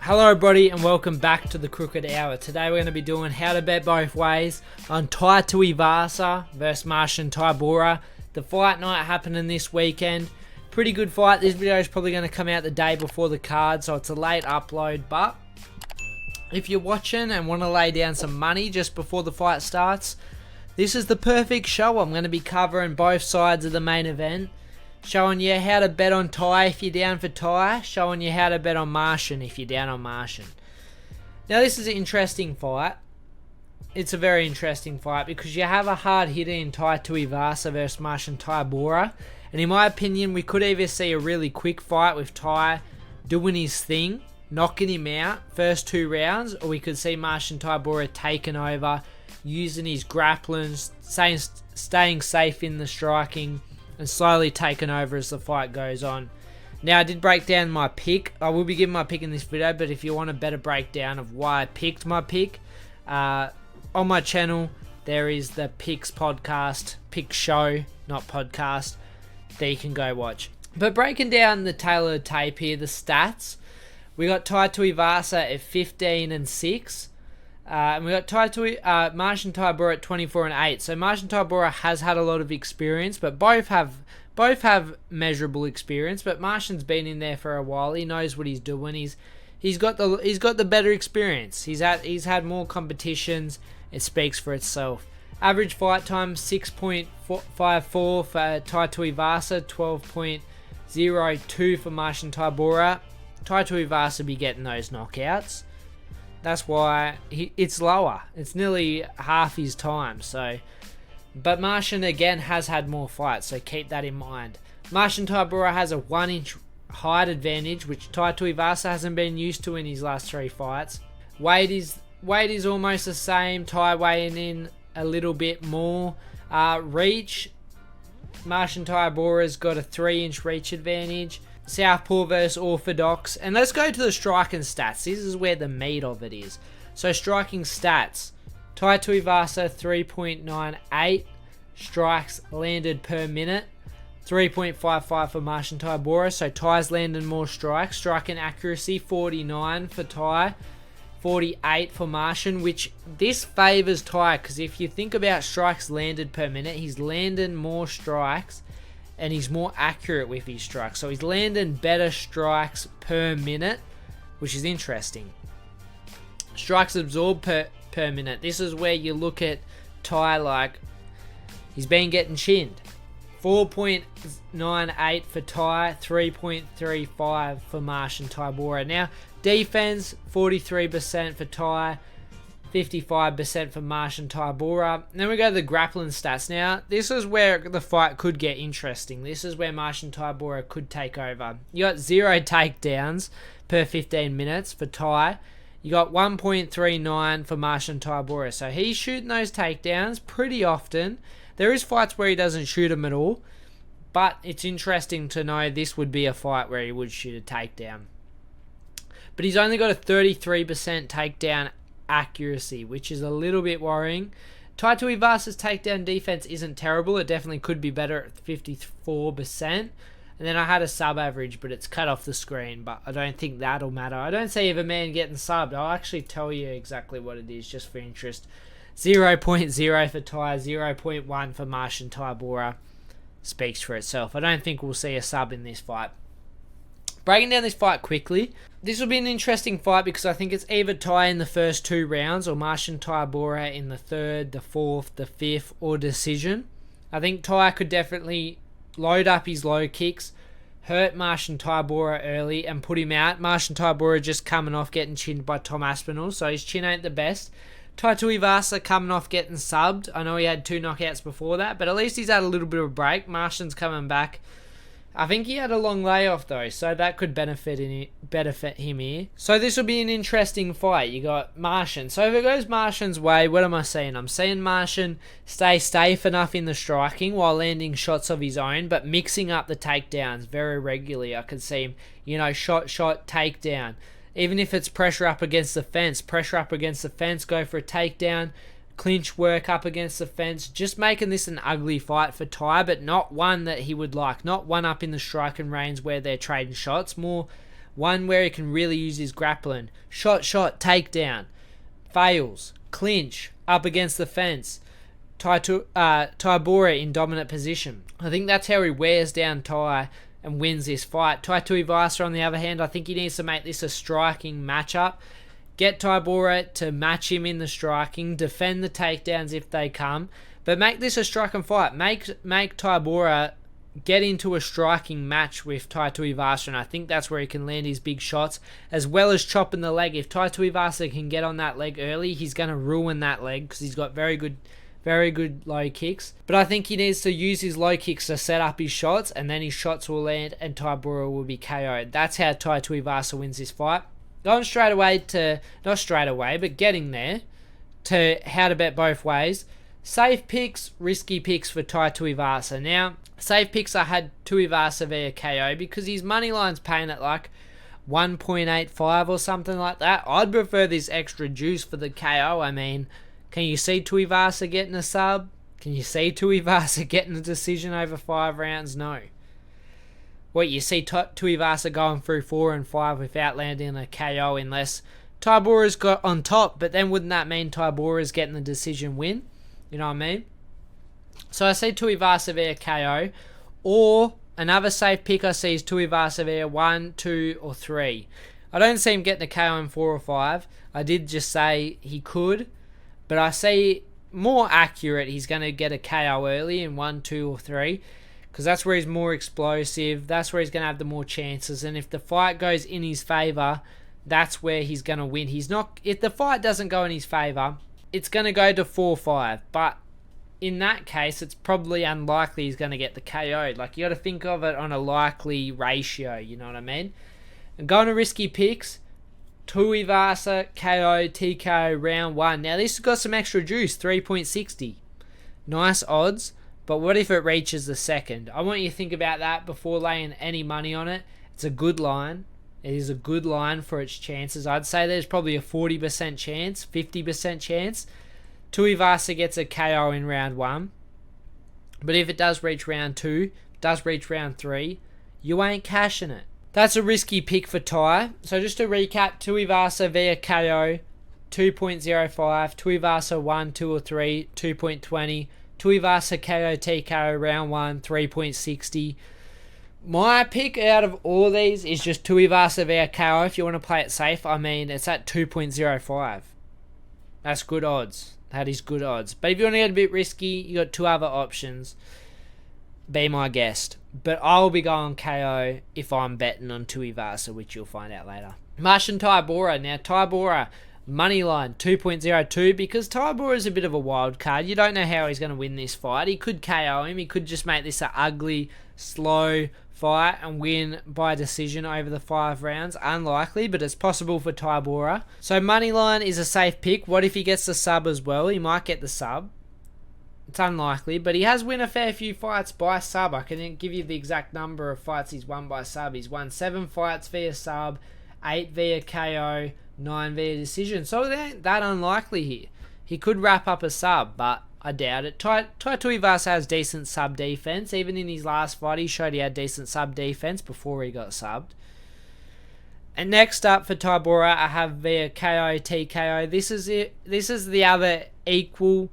Hello everybody and welcome back to the Crooked Hour. Today we're going to be doing how to bet both ways on Tai Tuivasa versus Marcin Tybura. The fight night happening this weekend. Pretty good fight. This video is probably going to come out the day before the card, so it's a late upload. But if you're watching and want to lay down some money just before the fight starts, this is the perfect show. I'm going to be covering both sides of the main event. Showing you how to bet on Tai if you're down for Tai. Showing you how to bet on Marcin if you're down on Marcin. Now this is an interesting fight. It's a very interesting fight because you have a hard hitter in Tai Tuivasa versus Marcin Tybura. And in my opinion, we could either see a really quick fight with Tai doing his thing, knocking him out first 2 rounds. Or we could see Marcin Tybura taking over, using his grappling, staying safe in the striking, and slowly taken over as the fight goes on. Now I did break down my pick. I will be giving my pick in this video, but if you want a better breakdown of why I picked my pick, on my channel there is the picks podcast, pick show, not podcast, that you can go watch. But breaking down the tailored tape here, the stats, we got Tai Tuivasa at 15-6. And we got Marcin Tybura at 24-8. So Marcin Tybura has had a lot of experience, but both have measurable experience. But Marcin's been in there for a while. He knows what he's doing. He's got the better experience. He's had more competitions. It speaks for itself. Average fight time 6.54 for Tai Tuivasa, 12.02 for Marcin Tybura. Tai Tuivasa be getting those knockouts. That's why it's lower. It's nearly half his time. But Marcin again has had more fights, so keep that in mind. Marcin Tybura has a 1-inch height advantage, which Tai Tuivasa hasn't been used to in his last 3 fights. Weight is almost the same. Tai weighing in a little bit more. Reach, Marcin Tybura's got a 3-inch reach advantage. Southpaw versus Orthodox. And let's go to the striking stats. This is where the meat of it is. So striking stats. Tai Tuivasa 3.98 strikes landed per minute. 3.55 for Marcin Tybura. So Tai's landing more strikes. Striking accuracy 49 for Tai. 48 for Marcin, which this favours Tai, because if you think about strikes landed per minute, he's landing more strikes and he's more accurate with his strikes. So he's landing better strikes per minute, which is interesting. Strikes absorbed per minute. This is where you look at Tai like he's been getting chinned. 4.98 for Tai, 3.35 for Marcin Tybura. Now, defense, 43% for Tai, 55% for Marcin Tybura. Then we go to the grappling stats. Now, this is where the fight could get interesting. This is where Marcin Tybura could take over. You got 0 takedowns per 15 minutes for Tai. You got 1.39 for Marcin Tybura. So he's shooting those takedowns pretty often. There is fights where he doesn't shoot them at all. But it's interesting to know this would be a fight where he would shoot a takedown. But he's only got a 33% takedown accuracy, which is a little bit worrying. Tai Tuivasa's takedown defense isn't terrible. It definitely could be better at 54%. And then I had a sub average, but it's cut off the screen. But I don't think that'll matter. I don't see if a man getting subbed. I'll actually tell you exactly what it is just for interest. 0.0 for Tai, 0.1 for Marcin Tybura. Speaks for itself. I don't think we'll see a sub in this fight. Breaking down this fight quickly, this will be an interesting fight because I think it's either Tai in the first 2 rounds or Marcin Tybura in the 3rd, the 4th, the 5th, or decision. I think Tai could definitely load up his low kicks, hurt Marcin Tybura early and put him out. Marcin Tybura just coming off getting chinned by Tom Aspinall, so his chin ain't the best. Tai Tuivasa coming off getting subbed. I know he had 2 knockouts before that, but at least he's had a little bit of a break. Marcin's coming back. I think he had a long layoff though, so that could benefit him here. So this will be an interesting fight. You got Marcin. So if it goes Marcin's way, what am I seeing? I'm seeing Marcin stay safe enough in the striking while landing shots of his own, but mixing up the takedowns very regularly. I could see him, shot, takedown. Even if it's pressure up against the fence, go for a takedown, clinch work up against the fence, just making this an ugly fight for Tai, but not one that he would like. Not one up in the striking range where they're trading shots, more one where he can really use his grappling. Shot, takedown, fails, clinch, up against the fence. Tybura in dominant position. I think that's how he wears down Tai and wins this fight. Tai Tuivasa, on the other hand, I think he needs to make this a striking matchup. Get Tybura to match him in the striking, defend the takedowns if they come, but make this a striking fight. Make Tybura get into a striking match with Tai Tuivasa, and I think that's where he can land his big shots, as well as chopping the leg. If Tai Tuivasa can get on that leg early, he's going to ruin that leg because he's got very good low kicks. But I think he needs to use his low kicks to set up his shots, and then his shots will land and Tybura will be KO'd. That's how Tai Tuivasa wins this fight. Going straight away to, not straight away, but getting there to how to bet both ways. Safe picks, risky picks for Tai Tuivasa. Now, safe picks, I had Tuivasa via KO because his money line's paying at like 1.85 or something like that. I'd prefer this extra juice for the KO. I mean, can you see Tuivasa getting a sub? Can you see Tuivasa getting a decision over 5 rounds? No. What, you see Tuivasa going through 4 and 5 without landing a KO unless Tybura's got on top, but then wouldn't that mean Tybura's getting the decision win? You know what I mean? So I see Tuivasa via KO, or another safe pick I see is Tuivasa via 1, 2, or 3. I don't see him getting a KO in 4 or 5. I did just say he could, but I see more accurate he's going to get a KO early in 1, 2, or 3. Because that's where he's more explosive. That's where he's going to have the more chances. And if the fight goes in his favour, that's where he's going to win. If the fight doesn't go in his favour, it's going to go to 4-5. But in that case, it's probably unlikely he's going to get the KO. Like, you got to think of it on a likely ratio. You know what I mean? And going to risky picks, Tuivasa, KO, TKO, round 1. Now, this has got some extra juice, 3.60. Nice odds. But what if it reaches the second? I want you to think about that before laying any money on it. It's a good line. It is a good line for its chances. I'd say there's probably a 40% chance, 50% chance. Tuivasa gets a KO in round 1. But if it does reach round 2, does reach round 3, you ain't cashing it. That's a risky pick for Tai. So just to recap, Tuivasa via KO, 2.05. Tuivasa 1, 2, or 3, 2.20. Tuivasa KO TKO round 1, 3.60. My pick out of all these is just Tuivasa via KO. If you want to play it safe, I mean, it's at 2.05. That's good odds. That is good odds. But if you want to get a bit risky, you got 2 other options. Be my guest. But I'll be going KO if I'm betting on Tuivasa, which you'll find out later. Marcin Tybura. Now, Tybura, money line 2.02, because Tybura is a bit of a wild card. You don't know how he's going to win this fight. He could KO him. He could just make this an ugly, slow fight and win by decision over the 5 rounds. Unlikely, but it's possible for Tybura. So money line is a safe pick. What if he gets the sub as well? He might get the sub. It's unlikely, but he has won a fair few fights by sub. I can give you the exact number of fights he's won by sub. He's won 7 fights via sub, 8 via KO, 9 via decision. So they ain't that unlikely here. He could wrap up a sub, but I doubt it. Tai Tuivasa has decent sub defense. Even in his last fight, he showed he had decent sub defense before he got subbed. And next up for Tybura, I have via KO, TKO. This is it. This is the other equal.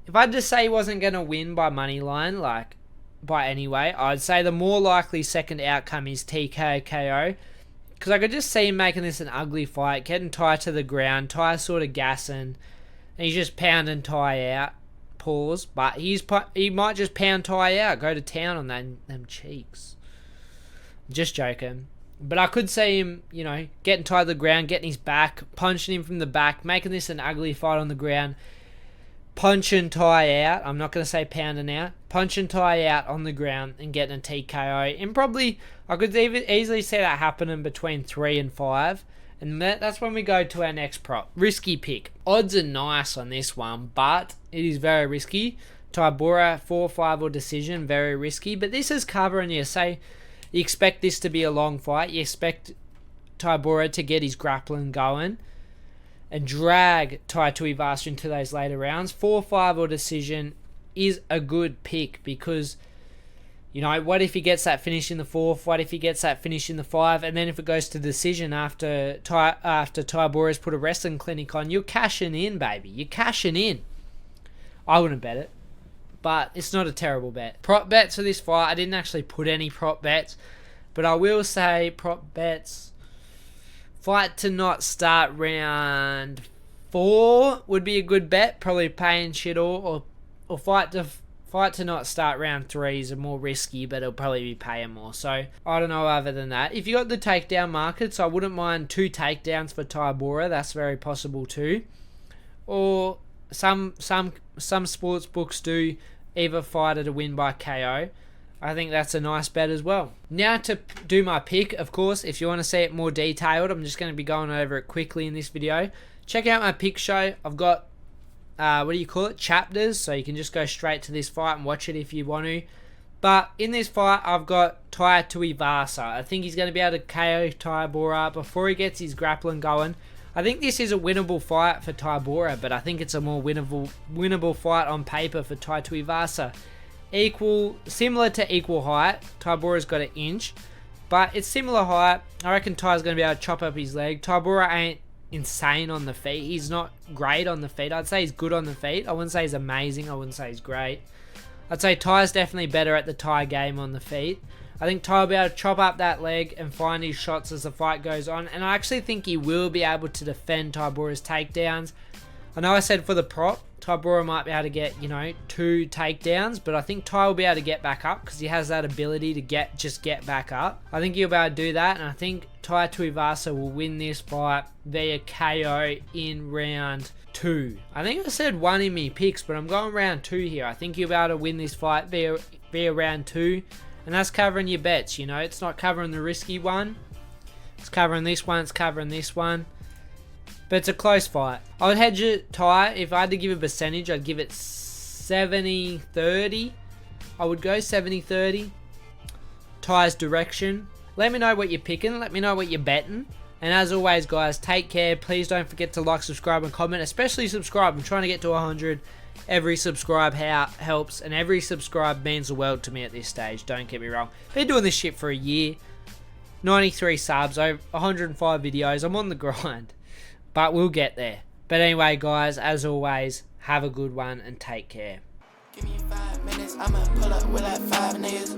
If I just say he wasn't going to win by money line, like by any way, I'd say the more likely second outcome is TKO, KO. Because I could just see him making this an ugly fight, getting Tai to the ground, Tai sort of gassing, and he's just pounding Tai out. Pause. But he might just pound Tai out, go to town on them cheeks. Just joking. But I could see him, getting Tai to the ground, getting his back, punching him from the back, making this an ugly fight on the ground, punching Tai out. I'm not going to say pounding out. Punching Tai out on the ground and getting a TKO. And probably, I could easily see that happening between 3 and 5. And that's when we go to our next prop. Risky pick. Odds are nice on this one, but it is very risky. Tybura, 4-5 or decision, very risky. But this is covering you. Say you expect this to be a long fight. You expect Tybura to get his grappling going and drag Tai Tuivasa into those later rounds. 4-5 or decision is a good pick because You know, what if he gets that finish in the 4th? What if he gets that finish in the 5? And then if it goes to decision after Tybura's put a wrestling clinic on, you're cashing in, baby. You're cashing in. I wouldn't bet it, but it's not a terrible bet. Prop bets for this fight, I didn't actually put any prop bets, but I will say prop bets. Fight to not start round 4 would be a good bet. Probably paying shit or fight to not start round 3 is more risky, but it'll probably be paying more. So I don't know other than that. If you got the takedown market, so I wouldn't mind 2 takedowns for Tybura. That's very possible too. Or some sports books do either fighter to win by KO. I think that's a nice bet as well. Now to do my pick, of course, if you want to see it more detailed, I'm just going to be going over it quickly in this video. Check out my pick show. I've got, chapters, so you can just go straight to this fight and watch it if you want to. But in this fight, I've got Tai Tuivasa. I think he's going to be able to KO Tybura before he gets his grappling going. I think this is a winnable fight for Tybura, but I think it's a more winnable fight on paper for Tai Tuivasa. Similar to equal height. Tybura's got an inch, but it's similar height. I reckon Ty's going to be able to chop up his leg. Tybura ain't insane on the feet. He's not great on the feet. I'd say he's good on the feet. I wouldn't say he's amazing. I wouldn't say he's great. I'd say Ty's definitely better at the Ty game on the feet. I think Ty will be able to chop up that leg and find his shots as the fight goes on. And I actually think he will be able to defend Tybura's takedowns. I know I said for the prop, Tybura might be able to get, 2 takedowns, but I think Ty will be able to get back up because he has that ability to just get back up. I think he'll be able to do that, and I think Tai Tuivasa will win this fight via KO in round 2. I think I said 1 in me picks, but I'm going round 2 here. I think he'll be able to win this fight via round 2, and that's covering your bets. It's not covering the risky one. It's covering this one. It's covering this one. But it's a close fight. I would hedge it Ty. If I had to give a percentage, I'd give it 70-30. I would go 70-30. Ty's direction. Let me know what you're picking. Let me know what you're betting. And as always, guys, take care. Please don't forget to like, subscribe, and comment. Especially subscribe. I'm trying to get to 100. Every subscribe helps. And every subscribe means the world to me at this stage. Don't get me wrong. Been doing this shit for a year. 93 subs. Over 105 videos. I'm on the grind. But we'll get there. But anyway, guys, as always, have a good one and take care. Give me 5 minutes, I'ma pull up with like 5 niggas.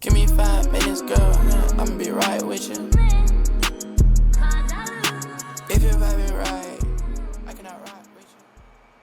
Give me 5 minutes, girl, I'ma be right with you. If you're vibing right.